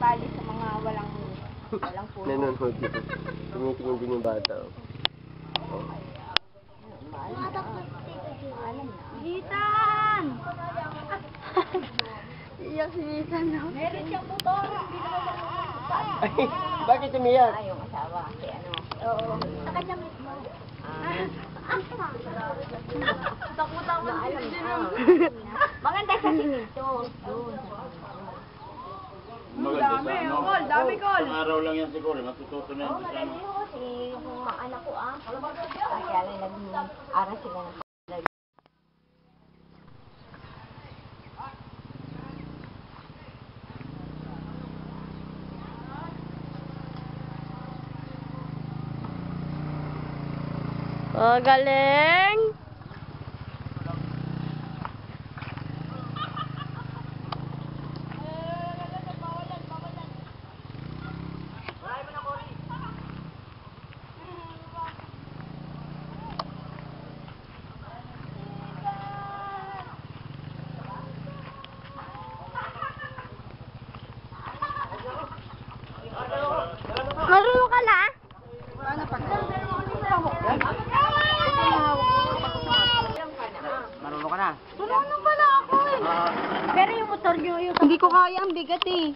bali sa mga walang puno. Nanonood dito. Tumitingin din yung bata. Oh. Alam na. Hitan! Iyak si Hitan, no? Meron siyang motor. Hindi naman Ay, bakit umiyak? Ay, yung asawa kasi ano. Oo. Sa kanya mismo. Takot-takot Alam sila na. dyan. Maganda sa simento. Doon. Dami, kol, dami, kol. Araw lang yan siguro, matututo na Oo, yan. madali ko kasi yung mga anak ko kaya lang nag-aral sila ng pag Oh, galing! Marunong ka na? Marunong ka na? Marunong pala ako eh. Pero yung motor nyo, yung... Hindi ko kaya, ang bigat eh.